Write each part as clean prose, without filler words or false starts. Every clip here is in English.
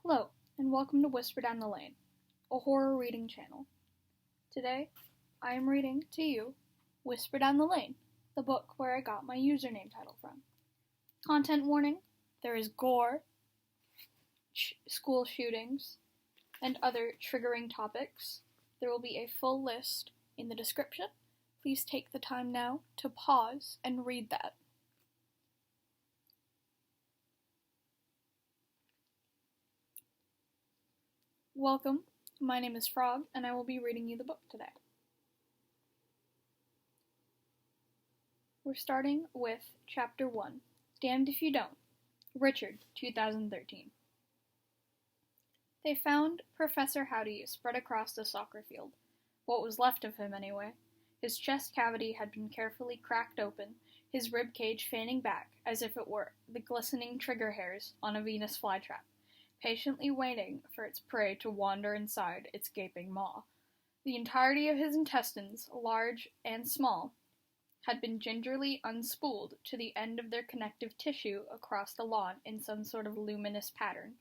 Hello, and welcome to Whisper Down the Lane, a horror reading channel. Today, I am reading to you Whisper Down the Lane, the book where I got my username title from. Content warning, there is gore, school shootings, and other triggering topics. There will be a full list in the description. Please take the time now to pause and read that. Welcome, my name is Frog, and I will be reading you the book today. We're starting with Chapter 1, Damned If You Don't, Richard, 2013. They found Professor Howdy spread across the soccer field, what was left of him anyway. His chest cavity had been carefully cracked open, his rib cage fanning back as if it were the glistening trigger hairs on a Venus flytrap, patiently waiting for its prey to wander inside its gaping maw. The entirety of his intestines, large and small, had been gingerly unspooled to the end of their connective tissue across the lawn in some sort of luminous pattern.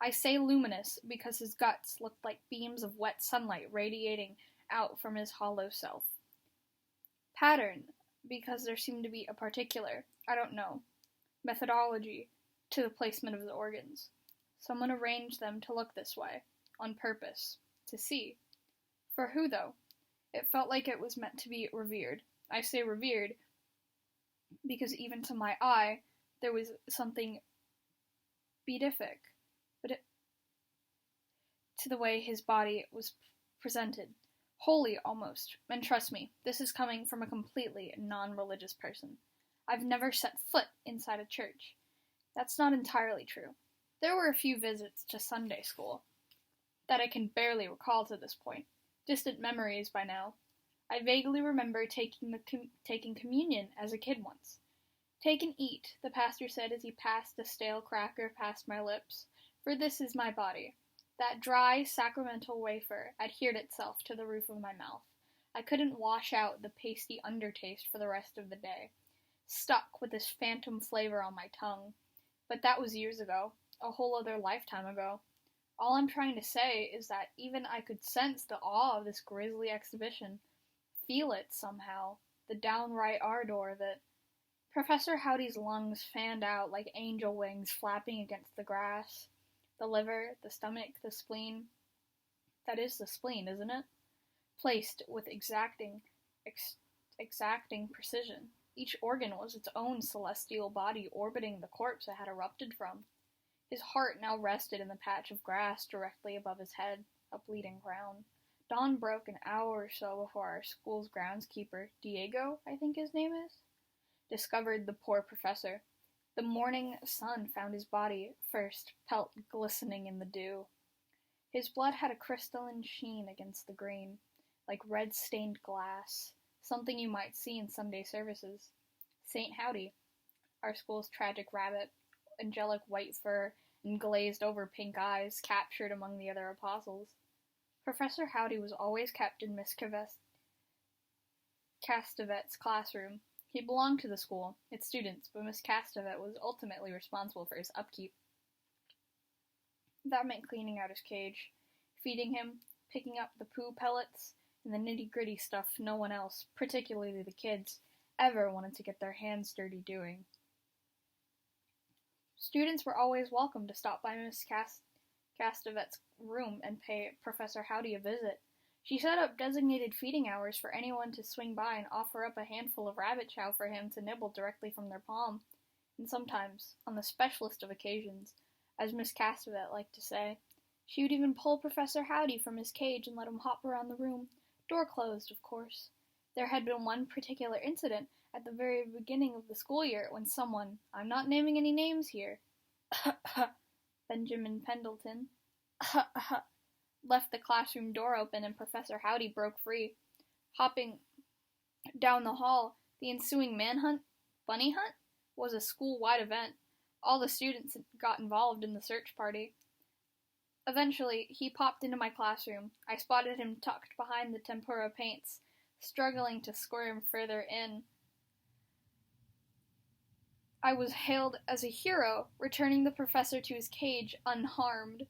I say luminous because his guts looked like beams of wet sunlight radiating out from his hollow self. Pattern, because there seemed to be a particular, methodology to the placement of the organs. Someone arranged them to look this way, on purpose, to see. For who, though? It felt like it was meant to be revered. I say revered because even to my eye, there was something beatific to the way his body was presented. Holy, almost. And trust me, this is coming from a completely non-religious person. I've never set foot inside a church. That's not entirely true. There were a few visits to Sunday school that I can barely recall to this point. Distant memories by now. I vaguely remember taking communion as a kid once. Take and eat, the pastor said as he passed a stale cracker past my lips, for this is my body. That dry, sacramental wafer adhered itself to the roof of my mouth. I couldn't wash out the pasty undertaste for the rest of the day, stuck with this phantom flavor on my tongue. But that was years ago. A whole other lifetime ago. All I'm trying to say is that even I could sense the awe of this grisly exhibition, feel it somehow, the downright ardor of it. Professor Howdy's lungs fanned out like angel wings flapping against the grass. The liver, the stomach, the spleen. That is the spleen, isn't it? Placed with exacting precision. Each organ was its own celestial body orbiting the corpse it had erupted from. His heart now rested in the patch of grass directly above his head, a bleeding crown. Dawn broke an hour or so before our school's groundskeeper, Diego, I think his name is, discovered the poor professor. The morning sun found his body first pelt glistening in the dew. His blood had a crystalline sheen against the green, like red-stained glass, something you might see in Sunday services. Saint Howdy, our school's tragic rabbit, angelic white fur, and glazed-over pink eyes captured among the other apostles. Professor Howdy was always kept in Miss Castevet's classroom. He belonged to the school, its students, but Miss Castevet was ultimately responsible for his upkeep. That meant cleaning out his cage, feeding him, picking up the poo pellets, and the nitty-gritty stuff no one else, particularly the kids, ever wanted to get their hands dirty doing. Students were always welcome to stop by Miss Castevet's room and pay Professor Howdy a visit. She set up designated feeding hours for anyone to swing by and offer up a handful of rabbit chow for him to nibble directly from their palm. And sometimes, on the specialist of occasions, as Miss Castevet liked to say, she would even pull Professor Howdy from his cage and let him hop around the room, door closed, of course. There had been one particular incident at the very beginning of the school year when someone, I'm not naming any names here, Benjamin Pendleton, left the classroom door open and Professor Howdy broke free. Hopping down the hall, the ensuing bunny hunt, was a school-wide event. All the students got involved in the search party. Eventually, he popped into my classroom. I spotted him tucked behind the tempura paints, struggling to squirm further in. I was hailed as a hero, returning the professor to his cage unharmed,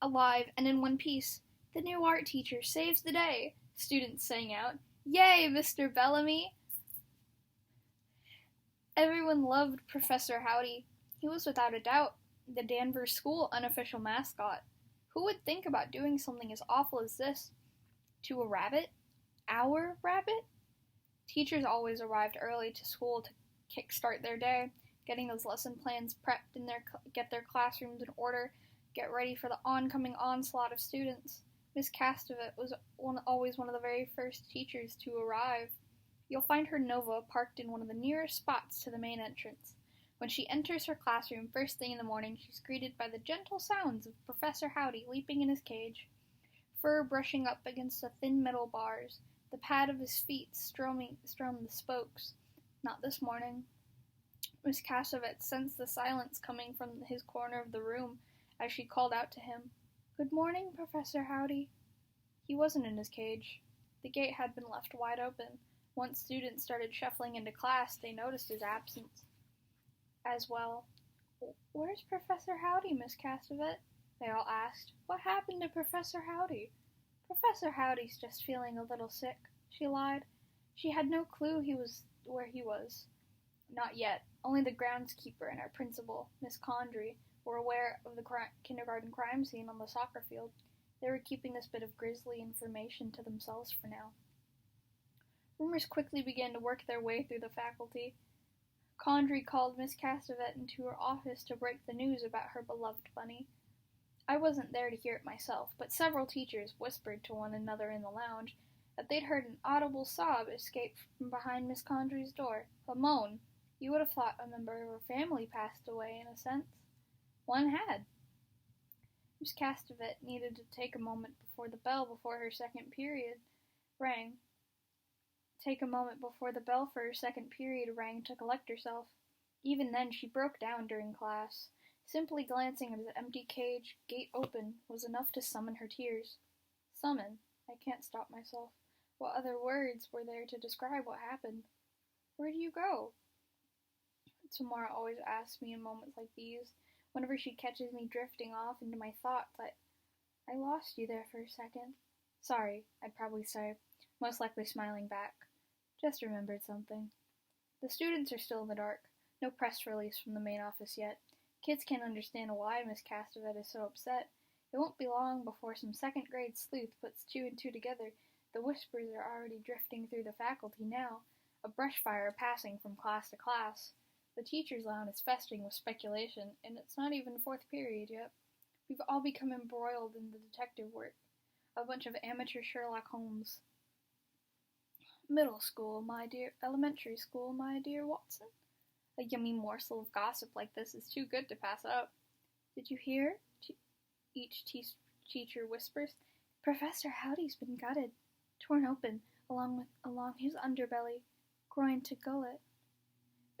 alive, and in one piece. The new art teacher saves the day, students sang out. Yay, Mr. Bellamy! Everyone loved Professor Howdy. He was without a doubt the Danvers School unofficial mascot. Who would think about doing something as awful as this? To a rabbit? Our rabbit? Teachers always arrived early to school to kickstart their day, getting those lesson plans prepped and get their classrooms in order, get ready for the oncoming onslaught of students. Miss Castevet was always one of the very first teachers to arrive. You'll find her Nova parked in one of the nearest spots to the main entrance. When she enters her classroom first thing in the morning, she's greeted by the gentle sounds of Professor Howdy leaping in his cage, fur brushing up against the thin metal bars, the pad of his feet strum the spokes. Not this morning. Miss Castevet sensed the silence coming from his corner of the room as she called out to him. Good morning, Professor Howdy. He wasn't in his cage. The gate had been left wide open. Once students started shuffling into class, they noticed his absence as well. Where's Professor Howdy, Miss Castevet? They all asked. What happened to Professor Howdy? Professor Howdy's just feeling a little sick, she lied. She had no clue where he was. Not yet. Only the groundskeeper and our principal, Miss Condry, were aware of the kindergarten crime scene on the soccer field. They were keeping this bit of grisly information to themselves for now. Rumors quickly began to work their way through the faculty. Condry called Miss Castevet into her office to break the news about her beloved bunny. I wasn't there to hear it myself, but several teachers whispered to one another in the lounge that they'd heard an audible sob escape from behind Miss Condry's door. A moan. You would have thought a member of her family passed away, in a sense. One had. Miss Castevet needed to take a moment before the bell for her second period rang to collect herself. Even then, she broke down during class. Simply glancing at his empty cage, gate open, was enough to summon her tears. Summon? I can't stop myself. What other words were there to describe what happened? Where do you go? Tamara always asks me in moments like these. Whenever she catches me drifting off into my thoughts, I lost you there for a second. Sorry, I'd probably say, most likely smiling back. Just remembered something. The students are still in the dark. No press release from the main office yet. Kids can't understand why Miss Castevet is so upset. It won't be long before some second-grade sleuth puts two and two together. The whispers are already drifting through the faculty now, a brush fire passing from class to class. The teacher's lounge is festering with speculation, and it's not even fourth period yet. We've all become embroiled in the detective work. A bunch of amateur Sherlock Holmes. Middle school, my dear. Elementary school, my dear Watson. A yummy morsel of gossip like this is too good to pass up. Did you hear? Each teacher whispers. Professor Howdy's been gutted, torn open along his underbelly, groin to gullet.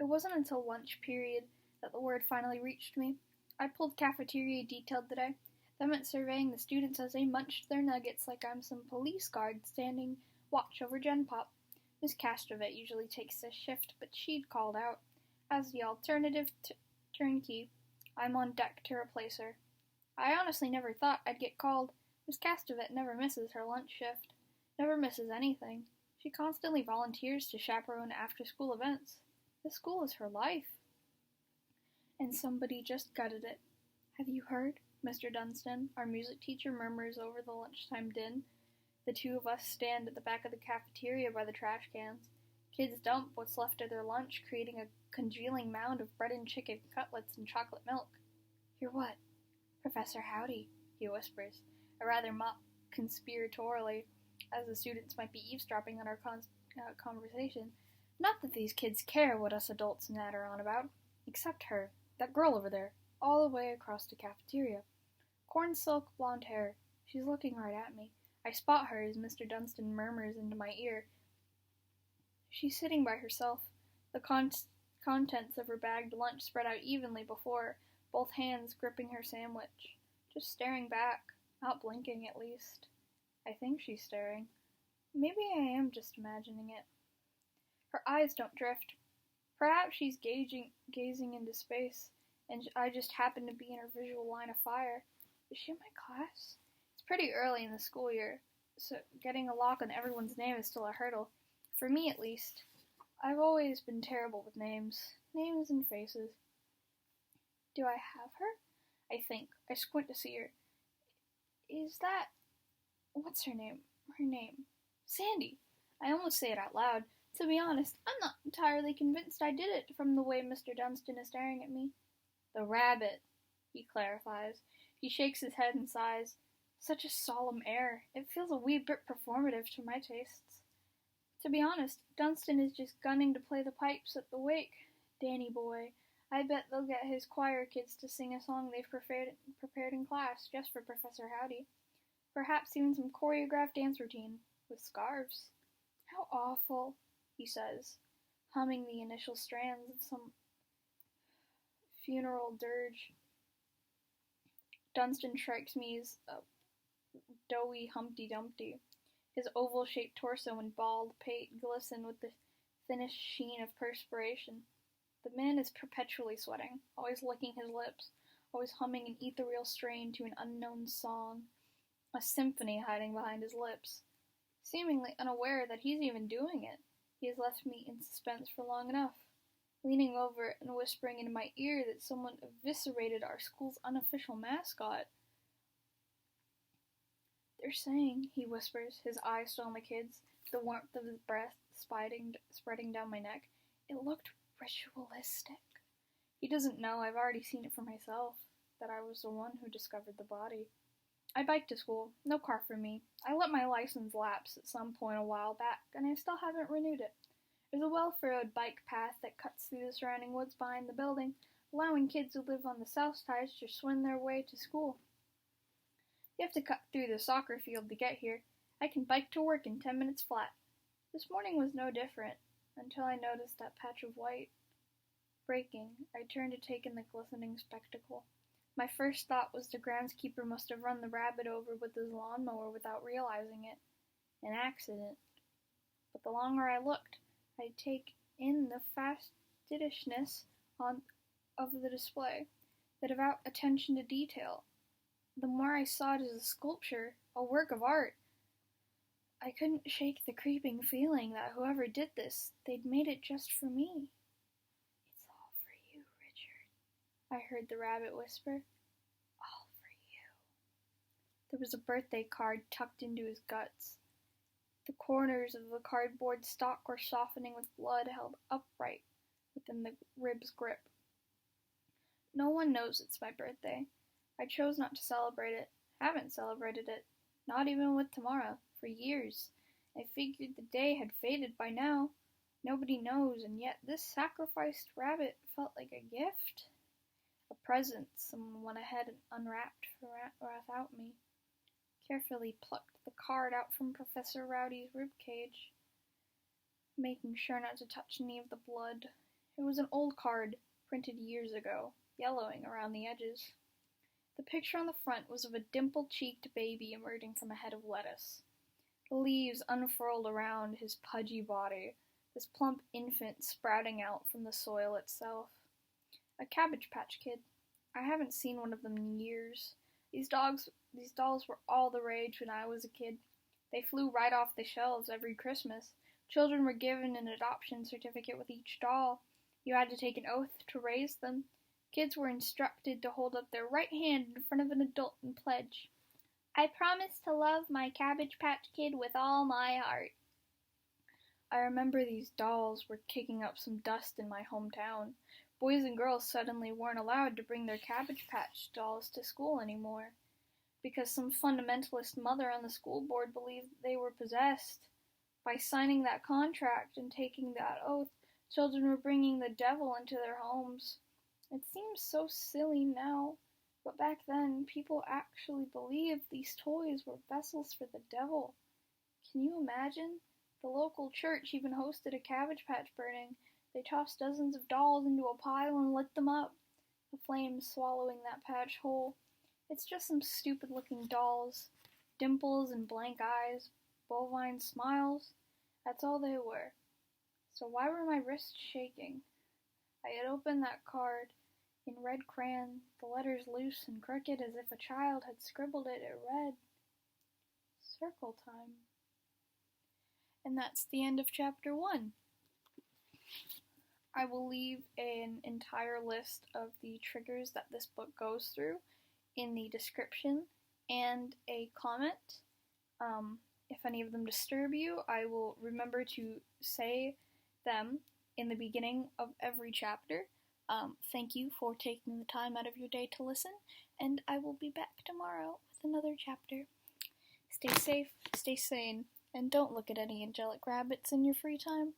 It wasn't until lunch period that the word finally reached me. I pulled cafeteria detail today. That meant surveying the students as they munched their nuggets like I'm some police guard standing watch over Gen Pop. Miss Castevet usually takes this shift, but she'd called out. As the alternative turnkey, I'm on deck to replace her. I honestly never thought I'd get called. Miss Castevet never misses her lunch shift. Never misses anything. She constantly volunteers to chaperone after-school events. This school is her life. And somebody just gutted it. Have you heard? Mr. Dunstan, our music teacher, murmurs over the lunchtime din. The two of us stand at the back of the cafeteria by the trash cans. Kids dump what's left of their lunch, creating a congealing mound of bread and chicken, cutlets, and chocolate milk. Hear what? Professor Howdy, he whispers, rather mock conspiratorially, as the students might be eavesdropping on our conversation. Not that these kids care what us adults natter on about, except her, that girl over there, all the way across the cafeteria. Corn silk blonde hair. She's looking right at me. I spot her as Mr. Dunstan murmurs into my ear. She's sitting by herself, the contents of her bagged lunch spread out evenly before her, both hands gripping her sandwich, just staring back, not blinking at least. I think she's staring. Maybe I am just imagining it. Her eyes don't drift. Perhaps she's gazing into space, and I just happen to be in her visual line of fire. Is she in my class? It's pretty early in the school year, so getting a lock on everyone's name is still a hurdle. For me, at least. I've always been terrible with names. Names and faces. Do I have her? I think. I squint to see her. Is that... What's her name? Her name. Sandy. I almost say it out loud. To be honest, I'm not entirely convinced I did it from the way Mr. Dunstan is staring at me. The rabbit, he clarifies. He shakes his head and sighs. Such a solemn air. It feels a wee bit performative to my tastes. To be honest, Dunstan is just gunning to play the pipes at the wake. Danny boy. I bet they'll get his choir kids to sing a song they've prepared in class, just for Professor Howdy. Perhaps even some choreographed dance routine, with scarves. How awful, he says, humming the initial strands of some funeral dirge. Dunstan strikes me as a doughy Humpty Dumpty. His oval-shaped torso and bald pate glisten with the thinnest sheen of perspiration. The man is perpetually sweating, always licking his lips, always humming an ethereal strain to an unknown song, a symphony hiding behind his lips. Seemingly unaware that he's even doing it, he has left me in suspense for long enough, leaning over and whispering into my ear that someone eviscerated our school's unofficial mascot. They're saying, he whispers, his eyes still on the kids, the warmth of his breath spreading down my neck. It looked ritualistic. He doesn't know I've already seen it for myself, that I was the one who discovered the body. I bike to school, no car for me. I let my license lapse at some point a while back, and I still haven't renewed it. There's a well-furrowed bike path that cuts through the surrounding woods behind the building, allowing kids who live on the south side to swing their way to school. You have to cut through the soccer field to get here. I can bike to work in 10 minutes flat. This morning was no different, until I noticed that patch of white. Braking, I turned to take in the glistening spectacle. My first thought was the groundskeeper must have run the rabbit over with his lawnmower without realizing it. An accident. But the longer I looked, I'd take in the fastidiousness of the display, the devout attention to detail. The more I saw it as a sculpture, a work of art, I couldn't shake the creeping feeling that whoever did this, they'd made it just for me. It's all for you, Richard, I heard the rabbit whisper. All for you. There was a birthday card tucked into his guts. The corners of the cardboard stalk were softening with blood held upright within the rib's grip. No one knows it's my birthday. I chose not to celebrate it. Haven't celebrated it. Not even with tomorrow. For years. I figured the day had faded by now. Nobody knows, and yet this sacrificed rabbit felt like a gift. A present someone went ahead and unwrapped without me. Carefully plucked the card out from Professor Rowdy's ribcage, making sure not to touch any of the blood. It was an old card, printed years ago, yellowing around the edges. The picture on the front was of a dimple-cheeked baby emerging from a head of lettuce. The leaves unfurled around his pudgy body, this plump infant sprouting out from the soil itself. A Cabbage Patch Kid. I haven't seen one of them in years. These dolls were all the rage when I was a kid. They flew right off the shelves every Christmas. Children were given an adoption certificate with each doll. You had to take an oath to raise them. Kids were instructed to hold up their right hand in front of an adult and pledge, I promise to love my Cabbage Patch Kid with all my heart. I remember these dolls were kicking up some dust in my hometown. Boys and girls suddenly weren't allowed to bring their Cabbage Patch dolls to school anymore, because some fundamentalist mother on the school board believed they were possessed. By signing that contract and taking that oath, children were bringing the devil into their homes. It seems so silly now, but back then, people actually believed these toys were vessels for the devil. Can you imagine? The local church even hosted a Cabbage Patch burning. They tossed dozens of dolls into a pile and lit them up, the flames swallowing that patch whole. It's just some stupid-looking dolls. Dimples and blank eyes, bovine smiles. That's all they were. So why were my wrists shaking? I had opened that card in red crayon, the letters loose and crooked as if a child had scribbled it. It read, "Circle time." And that's the end of chapter 1. I will leave an entire list of the triggers that this book goes through in the description and a comment. If any of them disturb you, I will remember to say them in the beginning of every chapter. Thank you for taking the time out of your day to listen, and I will be back tomorrow with another chapter. Stay safe, stay sane, and don't look at any angelic rabbits in your free time.